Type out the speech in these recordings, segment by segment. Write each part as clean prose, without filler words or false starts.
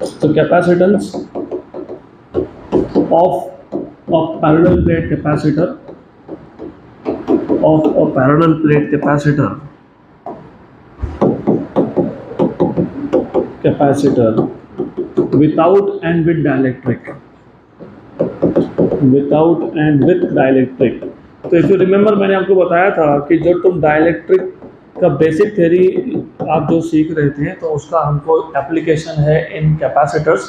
तो capacitance of a parallel plate capacitor without and with dielectric, तो if you remember मैंने आपको बताया था कि जब तुम डाइलेक्ट्रिक का बेसिक थ्योरी आप जो सीख रहे थे तो उसका हमको एप्लीकेशन है इन कैपेसिटर्स,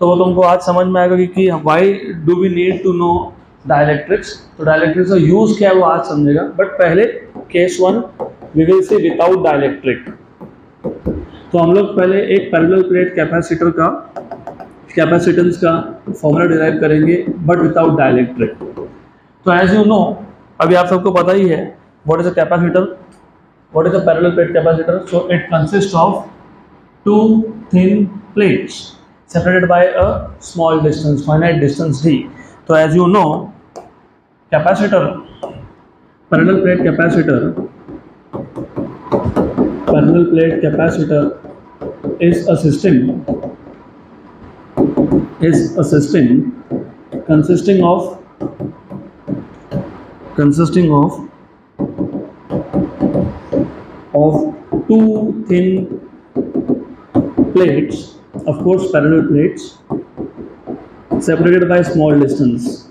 तो वो तुमको आज समझ में आएगा कि why do we need to know dielectrics. तो डाइलेक्ट्रिक्स का यूज क्या है वो आज समझेगा, बट पहले case one we will see without dielectric. तो हम लोग पहले एक पैरेलल प्लेट कैपेसिटर का कैपेसिटेंस का फॉर्मूला डिराइव करेंगे बट विदाउट डाइलेक्ट्रिक। तो एज यू नो, अभी आप सबको पता ही है what is a capacitor, what is a parallel plate capacitor. So it consist of two thin plates separated by a small distance, finite distance d. So as you know, capacitor, parallel plate capacitor is a system consisting of two thin plates, of course parallel plates, separated by small distance,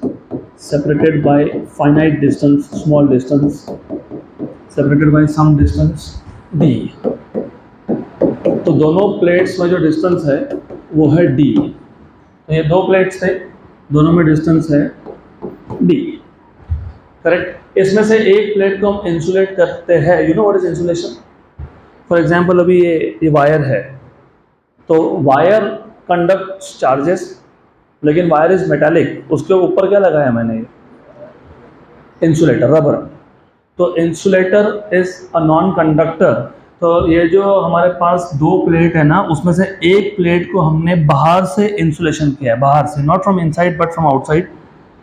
separated by finite distance, small distance, separated by some distance d. तो दोनों plates में जो distance है वो है d। तो ये दो प्लेट्स थे, दोनों में डिस्टेंस है d, करेक्ट। इसमें से एक प्लेट को हम इंसुलेट करते हैं। You know what is insulation? For example अभी ये वायर है, तो वायर कंडक्ट चार्जेस, लेकिन वायर इज मेटालिक, उसके ऊपर क्या लगाया मैंने? Insulator, rubber. तो insulator is a non conductor. तो ये जो हमारे पास दो प्लेट है ना, उसमें से एक प्लेट को हमने बाहर से इंसुलेशन किया है, बाहर से, not from inside but from outside.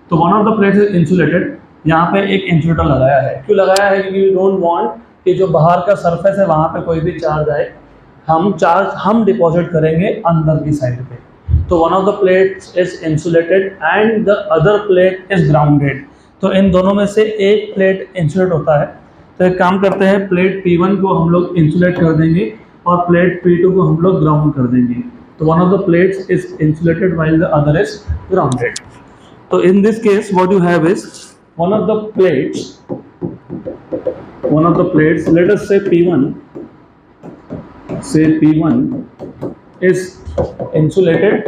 तो one of the plates is insulated, यहाँ पे एक इंसुलेटर लगाया है। क्यों लगाया है? क्योंकि वी डोंट वांट कि जो बाहर का सरफेस है वहाँ पे कोई भी चार्ज आए, हम डिपॉजिट करेंगे अंदर की साइड पे। तो one of the plates is insulated and the other plate is grounded. तो इन दोनों में से एक प्लेट इंसुलेट होता है। तो एक काम करते हैं, प्लेट P1 को हम लोग इंसुलेट कर देंगे और प्लेट P2 को हम लोग ग्राउंड कर देंगे। तो one of the plates is insulated while the other is grounded. तो in this case what you have is one of the plates, let us say P1 is insulated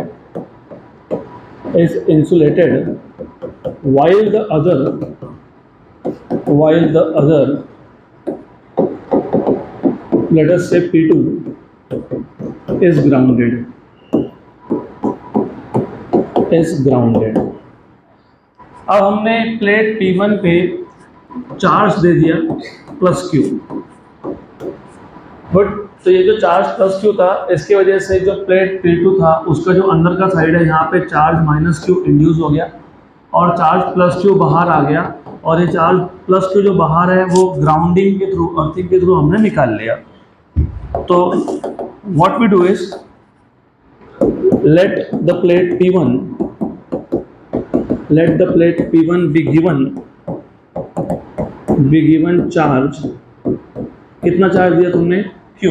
while the other let us say P2 is grounded। अब हमने plate P1 पे charge दे दिया plus Q, but तो ये जो charge plus Q था, इसकी वजह से जो प्लेट P2 था उसका जो अंदर का साइड है यहाँ पे चार्ज माइनस Q इंड्यूस हो गया और चार्ज प्लस Q बाहर आ गया, और ये चार्ज प्लस Q जो बाहर है वो ग्राउंडिंग के थ्रू, अर्थिंग के थ्रू हमने निकाल लिया। तो what we do is let the plate P1 be given charge। कितना चार्ज दिया तुमने? Q।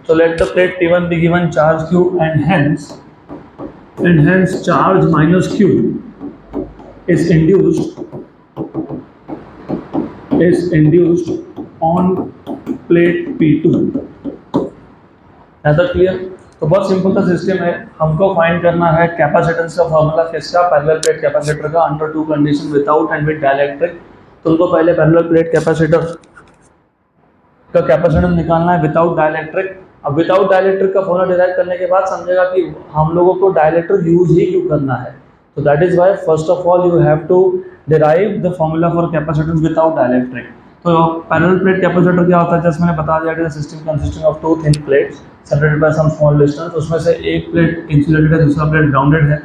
So let the plate P1 be given charge Q and hence charge minus Q is induced on plate P2। ऐसा clear? तो बहुत simple सा system है। हमको find करना है कैपेसिटेंस का फॉर्मूला किसका? पैरेलल प्लेट कैपेसिटर का, under to condition, without and with dielectric. तुमको पहले पैरेलल प्लेट कैपेसिटर का कैपेसिटेंस निकालना है विदाउट डाइलेक्ट्रिक। अब विदाउट डाइलेक्ट्रिक का फॉर्मूला डिराइव करने के बाद समझेगा कि हम लोगों को डाइलेक्ट्रिक यूज ही क्यों करना है। तो that is why first of all you have to derive the formula for capacitance without dielectric. तो पैरेलल प्लेट कैपेसिटर क्या होता है? जैसे मैंने बता दिया, it is a system consisting of two thin plates separated by some small distance. उसमें से एक प्लेट इंसुलेटेड है, दूसरा प्लेट ग्राउंडेड है।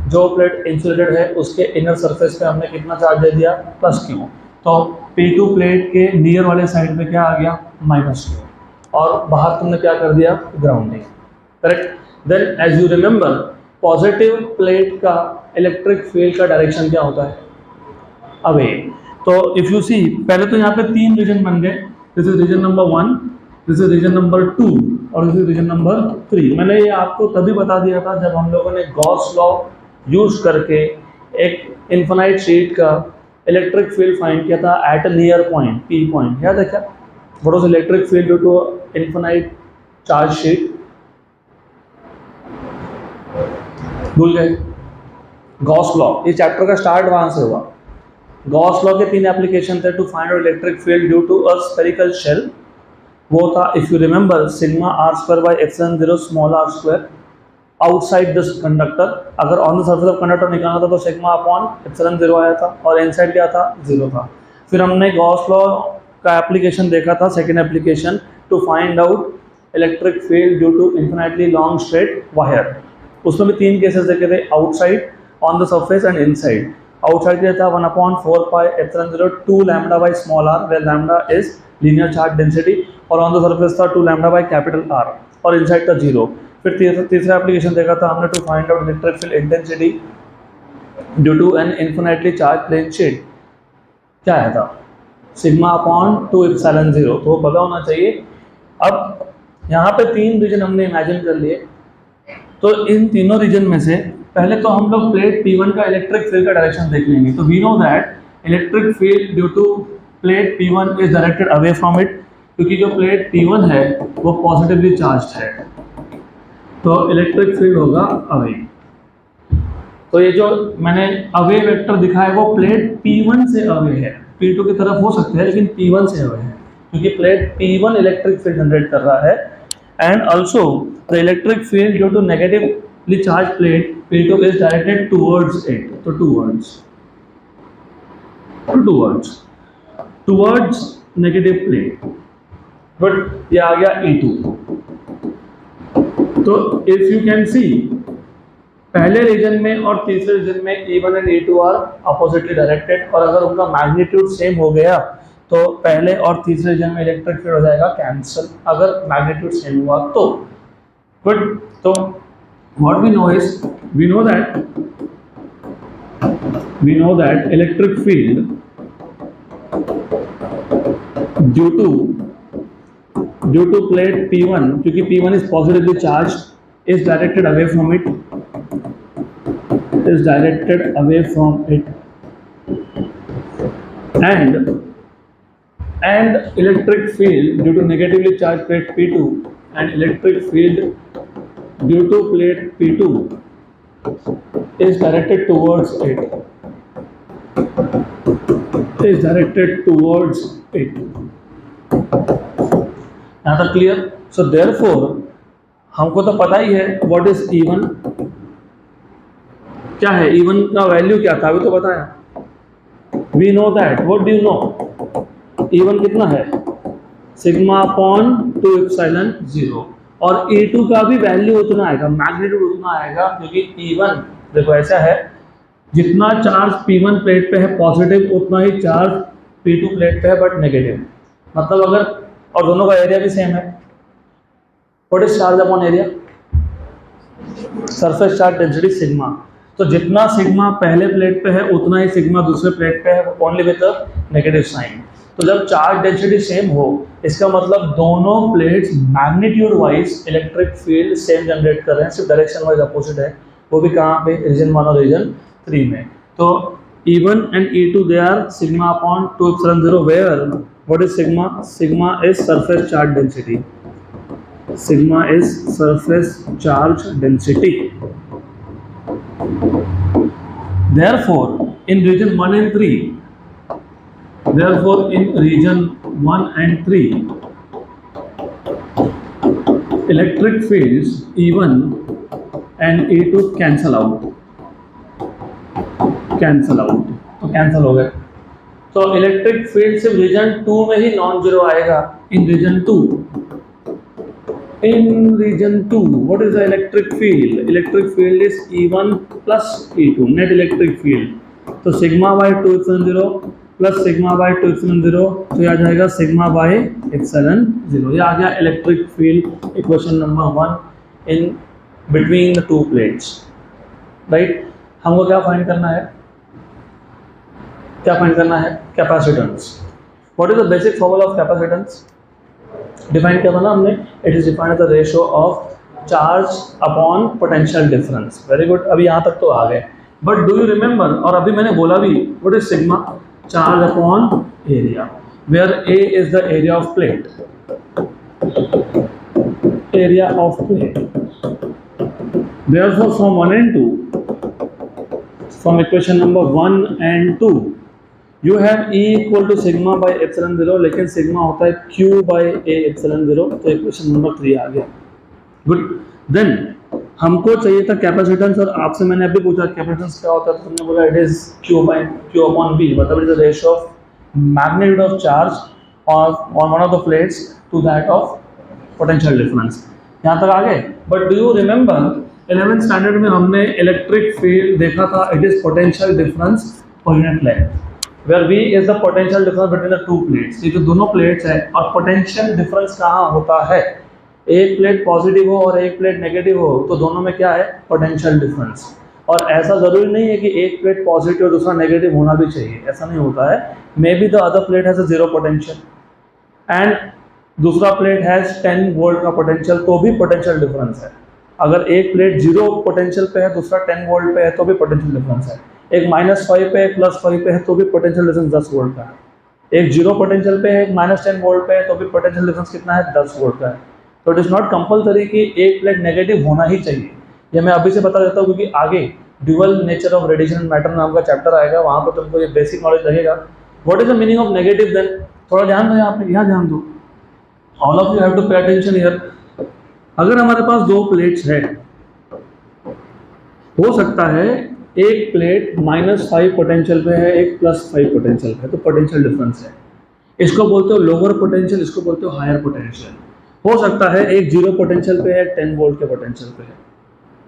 जो प्लेट इंसुलेटेड है उसके इनर सरफेस पे हमने कितना चार्ज दे दिया? Plus Q। तो P2 प्लेट के नियर वाले साइड पे क्या आ गया? Minus Q। और बाहर तुमने क्या कर दिया? Grounding, correct. Then as you remember positive plate का इलेक्ट्रिक फील्ड का डायरेक्शन क्या होता है, अवे। तो इफ यू सी, पहले तो यहाँ पे 3 रीजन बन गए, this is region number 1, this is region number 2 और दिस इज रीजन नंबर 3। मैंने ये आपको तभी बता दिया था जब हम लोगों ने गॉस लॉ यूज करके एक इन्फिनाइट शीट का इलेक्ट्रिक फील्ड फाइंड किया था at a near point, P point, याद है क्या? What was electric field due to infinite charge sheet, भूल गए? गॉस लॉ, ये चैप्टर का स्टार्ट वहां से हुआ। गॉस लॉ के 3 एप्लीकेशन थे to find out electric field due to a spherical shell. वो था, if you remember, sigma R square by epsilon 0 small are square outside this conductor. अगर on the surface of conductor निकालना था तो sigma upon epsilon 0 आया था और inside क्या था, 0 था। फिर हमने गॉस लॉ का एप्लीकेशन देखा था, second application, to find out electric field due to infinitely long straight wire. उसमें भी 3 केसेस देखे थे, outside, on the surface and inside. Outside क्या था, 1/4 pi epsilon 0 2 lambda by small R, where lambda is linear charge density, और on the surface था 2 lambda by capital R, और inside था 0। फिर तीसरा एप्लीकेशन देखा था हमने, to find out electric field intensity due to an infinitely charge plane sheet. क्या आया था, सिग्मा अपॉन 2 एप्सिलॉन 0, तो वो पता होना चाहिए। अब यहाँ पे 3 रीजन हमने इमेजिन कर लिए, तो इन तीनों रीजन में से पहले तो हम लोग प्लेट P1 का इलेक्ट्रिक फील्ड का डायरेक्शन देख लेंगे। तो we know that electric field due to plate P1 is directed away from it, क्योंकि जो प्लेट P1 है वो पॉजिटिवली चार्ज्ड है, तो इलेक्ट्रिक फील्ड होगा अवे। तो ये जो मैंने अवे वेक्टर दिखा है वो प्लेट P1 से अवे है, P2 की तरफ हो सकते हैं लेकिन P1 से अवे है, क्योंकि plate P1 electric field generate कर रहा है। And also the electric field due to negatively charge plate P2 is directed towards it, तो towards negative plate, but ये आ गया E2। तो if you can see, पहले रीजन में और तीसरे रीजन में E1 and E2 are oppositely directed, और अगर उनका मैग्नीट्यूड सेम हो गया तो पहले और तीसरे रीजन में इलेक्ट्रिक फील्ड हो जाएगा कैंसल, अगर मैग्नीट्यूड सेम हुआ तो। बट तो what we know is, we know that electric field due to plate P1, क्योंकि P1 is positively charged, is directed away from it, and electric field due to negatively charged plate P2 and electric field due to plate P2 is directed towards it. Now the clear? So therefore हमको तो पता ही है what is E1, क्या है E1 का value क्या था, अभी तो बताया। We know that, what do you know? E1 कितना है, सिग्मा अपॉन 2 एप्सिलॉन 0, और E2 का भी वैल्यू उतना आएगा, मैग्नीट्यूड उतना आएगा, क्योंकि E1 देखो ऐसा है, जितना चार्ज P1 प्लेट पे है पॉजिटिव उतना ही चार्ज P2 प्लेट पे है बट नेगेटिव। मतलब अगर, और दोनों का एरिया भी सेम है, what is charge upon area, surface charge density sigma. तो जितना सिग्मा पहले प्लेट पे है उतना ही सिग्मा दूसरे प्लेट पे है, only with the negative sign. तो जब चार्ज डेंसिटी सेम हो, इसका मतलब दोनों plates magnitude wise electric field same generate कर रहे हैं, सिर्फ डायरेक्शन वाइज अपोजिट है। वो भी कहाँ पे, रीजन 1 और रीजन 3 में। तो E1 and E2 they are sigma upon 2 epsilon 0, where what is sigma, sigma is surface charge density, sigma is surface charge density. Therefore in region 1 and 3, electric fields E1 and E2 cancel out, तो cancel हो गए। तो electric field सिर्फ reason 2 में ही non zero आएगा। इन reason 2 what is the electric field? Electric field is E1 plus E2, net electric field। तो sigma by 2 epsilon 0 plus sigma by 2 epsilon 0, तो ये आ जाएगा सिग्मा बाई एप्सिलॉन 0। ये आ गया electric field equation number 1 in between the two plates, right? हमको क्या find करना है, capacitance. What is the basic formula of capacitance? Define किया था ना हमने, it is defined the ratio of charge upon potential difference. Very good, अभी यहाँ तक तो आ गए. बट डू यू रिमेंबर, और अभी मैंने बोला भी, what is sigma? Charge upon area, where A is the area of plate. area of plate. Therefore, from 1 and 2, from equation number 1 and 2, you have E equal to sigma by epsilon 0, लेकिन sigma होता है Q by A epsilon 0, तो equation number 3 आ गया. Good. Then हमको चाहिए था capacitance, और आपसे मैंने अभी पूछा कैपेसिटेंस क्या होता है, तो तुमने बोला it is Q upon B, मतलब it is the ratio of magnitude of charge on one of the plates to that of potential difference. यहाँ तक आ गए. But do you remember 11th standard में हमने इलेक्ट्रिक फील्ड देखा था, it is potential difference per unit length, where V is the potential difference between the two plates. ये जो दोनों प्लेट्स है, और पोटेंशियल डिफरेंस कहाँ होता है? एक प्लेट पॉजिटिव हो और एक प्लेट नेगेटिव हो, तो दोनों में क्या है? Potential difference. और ऐसा जरूरी नहीं है कि एक प्लेट पॉजिटिव और दूसरा नेगेटिव होना भी चाहिए, ऐसा नहीं होता है. May be the other plate has a zero potential and दूसरा प्लेट हैज 10 वोल्ट का पोटेंशियल, तो भी पोटेंशियल डिफरेंस है. अगर एक प्लेट जीरो पोटेंशियल पे है, दूसरा 10 वोल्ट पे है, तो भी पोटेंशियल डिफरेंस है. एक -5 पे, एक +5 पे है, तो भी पोटेंशियल डिफरेंस 10 वोल्ट का है. एक जीरो पोटेंशियल पे है, एक -10 वोल्ट पे है, तो भी पोटेंशियल डिफरेंस कितना है? 10 वोल्ट का है. तो इट इज नॉट कंपल्सरी कि एक प्लेट नेगेटिव होना ही चाहिए. ये मैं अभी से बता देता हूँ, क्योंकि आगे dual nature of radiation and matter नाम का चैप्टर आएगा, वहाँ पर तुमको ये बेसिक नॉलेज लगेगा. What is the meaning of negative then? थोड़ा ध्यान दो यहाँ पे, यहाँ ध्यान दो. All of you have to pay attention here. अगर हमारे पास दो प्लेट्स है, हो सकता है एक प्लेट -5 पोटेंशियल पे है, एक +5 पोटेंशियल पे है, तो पोटेंशियल डिफरेंस है. इसको बोलते हो लोअर पोटेंशियल, इसको बोलते हो हायर पोटेंशियल. हो सकता है एक जीरो पोटेंशियल पे है, एक 10 वोल्ट के पोटेंशियल पे है,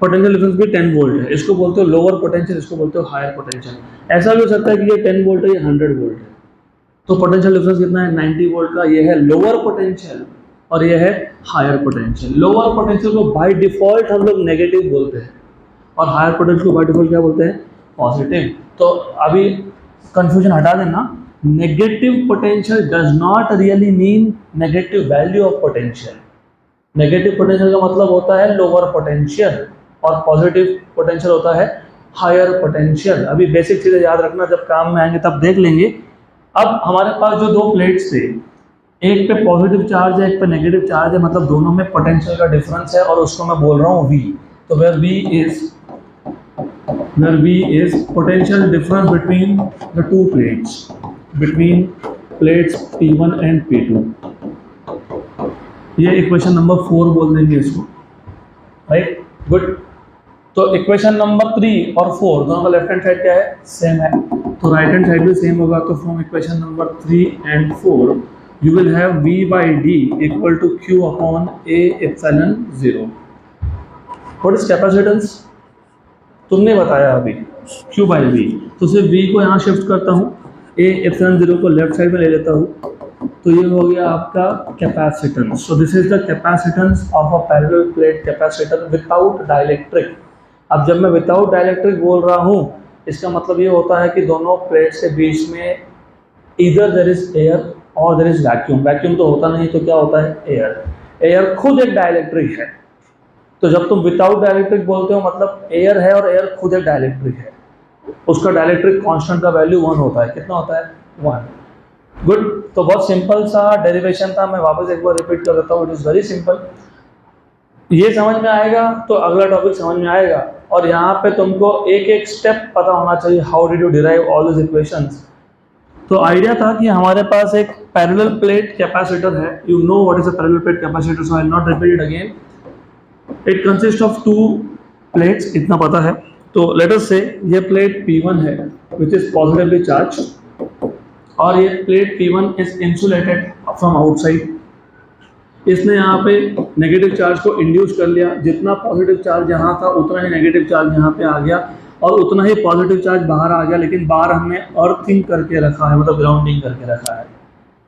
पोटेंशियल डिफरेंस भी 10 वोल्ट है, इसको बोलते हो लोअर पोटेंशियल, इसको बोलते हो हायर पोटेंशियल. ऐसा भी हो सकता है कि ये 10 वोल्ट है, ये 100 वोल्ट है, तो पोटेंशियल डिफरेंस कितना है? 90 वोल्ट का. ये है लोअर पोटेंशियल और ये है हायर पोटेंशियल. लोअर पोटेंशियल को बाय डिफॉल्ट हम लोग नेगेटिव बोलते हैं, और हायर पोटेंशियल को बाय डिफॉल्ट क्या बोलते हैं? पॉजिटिव. तो अभी कंफ्यूजन हटा देना. Negative potential does not really mean negative value of potential. Negative potential का मतलब होता है लोअर पोटेंशियल, और पॉजिटिव पोटेंशियल होता है हायर पोटेंशियल. अभी बेसिक चीज़ें याद रखना, जब काम में आएंगे तब देख लेंगे. अब हमारे पास जो दो प्लेट्स थे, एक पे पॉजिटिव चार्ज है, एक पे नेगेटिव चार्ज है, मतलब दोनों में पोटेंशियल का डिफरेंस है, और उसको मैं बोल रहा हूँ V. तो where V is potential difference between the two plates, between plates P1 and P2. ये इक्वेशन नंबर 4 बोल देंगे इसको, राइट. गुड. तो इक्वेशन नंबर 3 और 4 दोनों का लेफ्ट हैंड साइड क्या है? सेम है, तो राइट हैंड साइड भी सेम होगा. तो from equation number 3 and 4 you will have V by D equal to Q upon A epsilon 0. What is capacitance? तुमने बताया अभी Q by V, तो सिर्फ V को यहाँ शिफ्ट करता हूँ, A epsilon 0 को लेफ्ट साइड में ले लेता हूँ, तो ये हो गया आपका capacitance. So this is the capacitance of a parallel plate capacitor without dielectric. अब जब मैं विदाउट डाइलेक्ट्रिक बोल रहा हूँ, इसका मतलब ये होता है कि दोनों प्लेट्स के बीच में इधर देयर इज एयर और देयर इज वैक्यूम. वैक्यूम तो होता नहीं, तो क्या होता है? एयर. एयर खुद एक डाइलेक्ट्रिक है. तो जब तुम विदाउट डाइलेक्ट्रिक बोलते हो, मतलब एयर है और एयर खुद एक डाइलेक्ट्रिक है. उसका डाइलेक्ट्रिक कांस्टेंट का वैल्यू 1 होता है. कितना होता है? 1. गुड. तो बहुत सिंपल सा डेरिवेशन था, मैं वापस एक बार रिपीट कर देता हूँ. It is very simple. ये समझ में आएगा तो अगला टॉपिक समझ में आएगा, और यहाँ पे तुमको एक एक स्टेप पता होना चाहिए. How did you derive all this equations? तो आइडिया था कि हमारे पास एक पैरेलल प्लेट कैपेसिटर है. You know what is a parallel plate capacitor, so I will not repeat it again. It consist of 2 plates, इतना पता है. तो लेट अस से ये प्लेट P1 है विच इज पॉजिटिवली चार्ज, और ये plate P1 is insulated from outside. इसने यहाँ पे नेगेटिव चार्ज को इंड्यूस कर लिया. जितना पॉजिटिव चार्ज यहाँ था, उतना ही नेगेटिव चार्ज यहाँ पे आ गया, और उतना ही पॉजिटिव चार्ज बाहर आ गया. लेकिन बाहर हमने अर्थिंग करके रखा है, मतलब ग्राउंडिंग करके रखा है,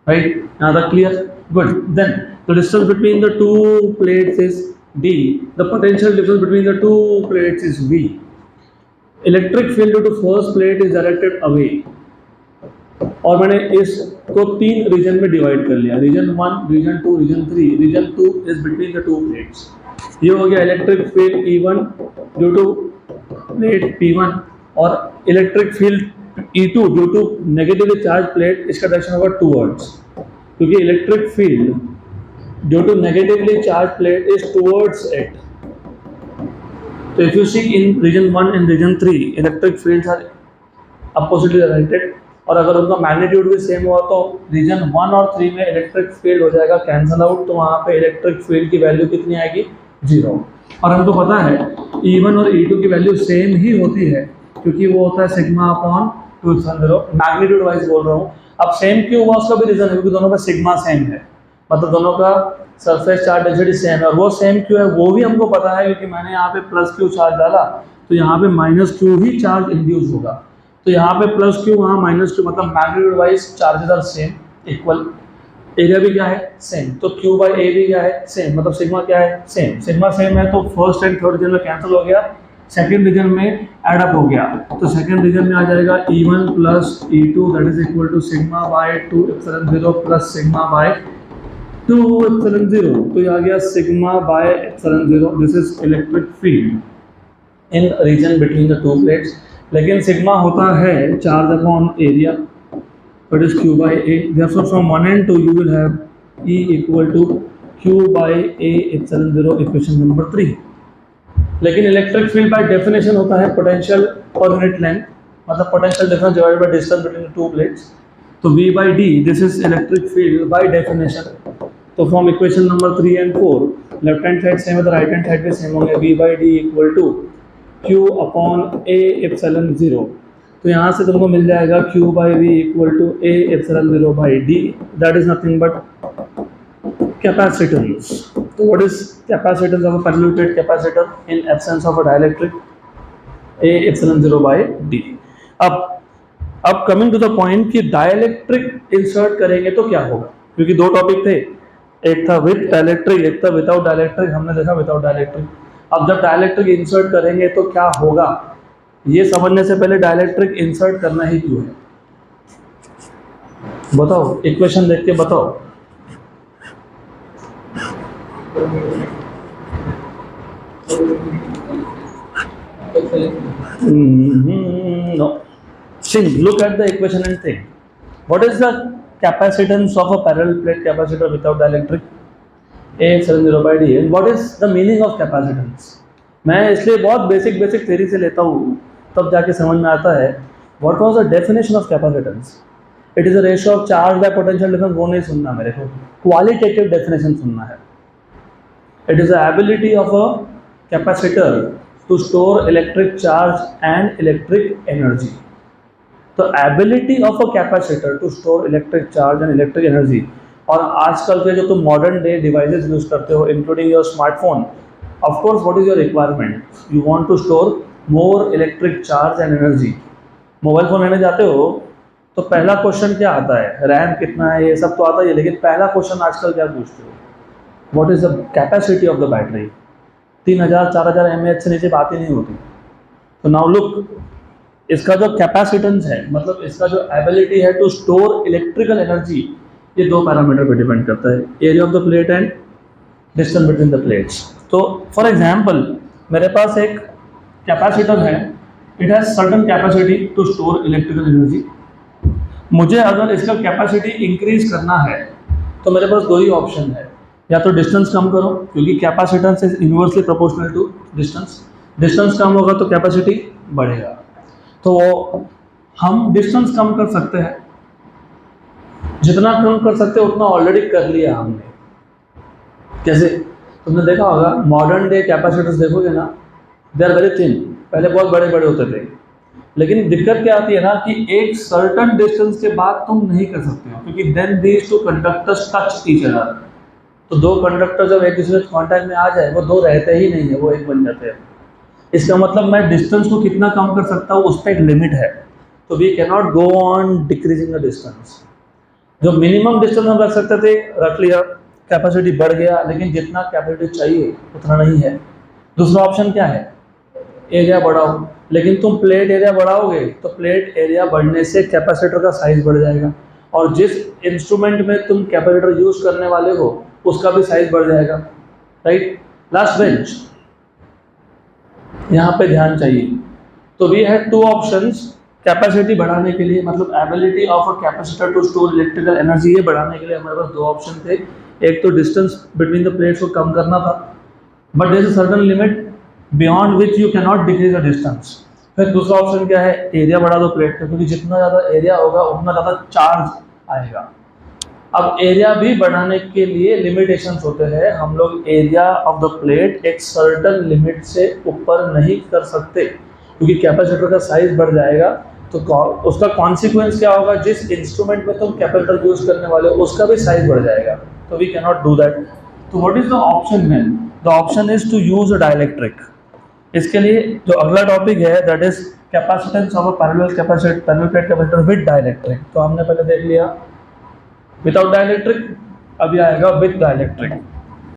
राइट. यहाँ तक clear? Good. Then the distance between the two plates is D, the potential difference between the two plates is V. Electric field due to first plate is directed away. और मैंने इसको 3 reason में divide कर लिया, region 1, region 2, region 3. Region 2 is between the 2 plates. ये हो गया electric field E1 due to plate P1 और electric field E2 due to negatively charge plate. इसका डायरेक्शन होगा टूवर्ड्स, क्योंकि electric field due to negatively charge plate is towards it. So if you see in region 1 and region 3, electric fields are oppositely directed. और अगर उनका magnitude भी same हुआ तो reason 1 और 3 में इलेक्ट्रिक फील्ड हो जाएगा कैंसल आउट, तो वहाँ पे इलेक्ट्रिक फील्ड की वैल्यू कितनी आएगी? 0. और हमको पता है E1 और E2 की वैल्यू सेम ही होती है, क्योंकि वो होता है सिग्मा अपॉन 2/0. मैग्नीट्यूड वाइज बोल रहा हूँ. अब सेम क्यों हुआ उसका भी रीजन है, क्योंकि दोनों का सिग्मा सेम है, मतलब दोनों का सरफेस चार्ज डेंसिटी सेम है. और वो सेम क्यों है वो भी हमको पता है, क्योंकि मैंने यहाँ पे प्लस क्यू चार्ज डाला तो यहाँ पे माइनस क्यू ही चार्ज इंड्यूस होगा. तो यहाँ पे प्लस क्यू, वहाँ माइनस क्यू, मतलब magnitude wise charges are same, equal. Area भी क्या है? सेम. तो क्यू बाई ए भी क्या है? सेम. मतलब सिग्मा क्या है? सेम. सिग्मा सेम है तो फर्स्ट एंड थर्ड रीजन में कैंसिल हो गया, सेकंड रीजन में एड अप हो गया. तो सेकंड रीजन में आ जाएगा E1 plus E2 that is equal to sigma by 2/0 plus sigma by 2/0. तो ये आ गया sigma by ε0. This is electric field in region between the 2 plates. लेकिन सिग्मा होता है charge upon area, but is Q by A. Therefore from 1 and 2 you will have E equal to Q by A ε0, equation number 3. लेकिन electric field by definition होता है potential पर unit length, मतलब potential difference divided by distance between the 2 plates. तो V by D, this is electric field by definition. तो from equation number 3 and 4 left hand side same है तो right hand side भी same होंगे. V by D equal to Q upon A ε0. तो यहाँ से तुमको मिल जाएगा Q by V equal to A ε0 by D, that is nothing but capacitance. तो what is capacitance of a parallel plate capacitor in absence of a dielectric? A ε0 by D. अब coming to the point कि dielectric insert करेंगे तो क्या होगा, क्योंकि 2 topic थे, एक था विद डाइलेक्ट्रिक, एक था विदाउट डाइलेक्ट्रिक. हमने देखा विदाउट डाइलेक्ट्रिक. अब जब डाइलेक्ट्रिक इंसर्ट करेंगे तो क्या होगा, ये समझने से पहले डाइलेक्ट्रिक इंसर्ट करना ही क्यों है बताओ. इक्वेशन देख के बताओ. No. See, look at the equation and think. What is the capacitance of a parallel plate capacitor without dielectric? A ε0 by D. And what is the meaning of capacitance? मैं इसलिए बहुत बेसिक थ्योरी से लेता हूँ, तब जाके समझ में आता है. What was the definition of capacitance? It is a ratio of charge by potential difference. वो नहीं सुनना मेरे को, qualitative definition सुनना है. It is the ability of a capacitor to store electric charge and electric energy. तो ability of a capacitor to store electric charge and electric energy. और आजकल के जो तुम मॉडर्न डे डिवाइसेस यूज करते हो including your smartphone, of course what is your requirement? You want to store more electric charge and energy. Mobile phone लेने जाते हो तो पहला क्वेश्चन क्या आता है? रैम कितना है, ये सब तो आता ही है, लेकिन पहला क्वेश्चन आजकल क्या पूछते हो? What is the capacity of the battery? 3000-4000 mAh से नीचे बात ही नहीं होती. तो नाउ लुक, इसका जो कैपेसिटेंस है, मतलब इसका जो एबिलिटी है टू स्टोर इलेक्ट्रिकल एनर्जी, ये 2 पैरामीटर पे डिपेंड करता है, area of the plate and distance between the plates. तो फॉर एग्जांपल मेरे पास एक कैपेसिटर है, it has certain capacity to store electrical energy. मुझे अगर इसका कैपेसिटी इंक्रीज करना है तो मेरे पास 2 ही ऑप्शन है. या तो डिस्टेंस कम करो, क्योंकि capacitance is inversely proportional to distance. Distance कम होगा तो कैपेसिटी बढ़ेगा. तो हम डिस्टेंस कम कर सकते हैं, जितना कम कर सकते हैं उतना ऑलरेडी कर लिया हमने. कैसे? तुमने देखा होगा मॉडर्न डे कैपेसिटर्स देखोगे ना, दे आर वेरी थिन. पहले बहुत बड़े बड़े होते थे, लेकिन दिक्कत क्या आती है ना कि एक सर्टेन डिस्टेंस के बाद तुम नहीं कर सकते हो, क्योंकि then these 2 conductors touch each other. तो 2 कंडक्टर जब एक दूसरे के कॉन्टैक्ट में आ जाए, वो 2 रहते ही नहीं है, वो एक बन जाते हैं. इसका मतलब मैं डिस्टेंस को कितना कम कर सकता हूँ, उस पर एक लिमिट है. तो we can not go on decreasing the distance. जो मिनिमम डिस्टेंस हम रख सकते थे रख लिया, कैपेसिटी बढ़ गया, लेकिन जितना कैपेसिटी चाहिए उतना नहीं है। दूसरा ऑप्शन क्या है, एरिया बढ़ाओ, लेकिन तुम प्लेट एरिया बढ़ाओगे तो प्लेट एरिया बढ़ने से कैपेसिटर का साइज बढ़ जाएगा, और जिस इंस्ट्रूमेंट में तुम कैपेसिटर यूज करने वाले हो उसका भी साइज बढ़ जाएगा, राइट। लास्ट बेंच, यहाँ पे ध्यान चाहिए। तो we had two options capacity बढ़ाने के लिए, मतलब ability of a capacitor to store electrical energy, ये बढ़ाने के लिए हमारे पास दो ऑप्शन थे। एक तो डिस्टेंस बिटवीन द प्लेट्स को कम करना था, but there is a certain limit beyond which you cannot decrease the distance. फिर दूसरा ऑप्शन क्या है, एरिया बढ़ा दो प्लेट का, क्योंकि जितना ज़्यादा एरिया होगा उतना ज़्यादा चार्ज आएगा। अब एरिया भी बढ़ाने के लिए लिमिटेशंस होते हैं, हम लोग एरिया ऑफ द प्लेट एक सर्टेन लिमिट से ऊपर नहीं कर सकते, क्योंकि कैपेसिटर का साइज बढ़ जाएगा। तो उसका कॉन्सिक्वेंस क्या होगा, जिस इंस्ट्रूमेंट में तुम कैपेसिटर यूज करने वाले हो उसका भी साइज बढ़ जाएगा, तो we can not do that. तो व्हाट इज द ऑप्शन है, the option is to use a dielectric. इसके लिए जो अगला टॉपिक है that is capacitance of a parallel plate capacitor with dielectric. तो हमने पहले देख लिया विदाउट डाइलेक्ट्रिक, अभी आएगा विद डाइलेक्ट्रिक।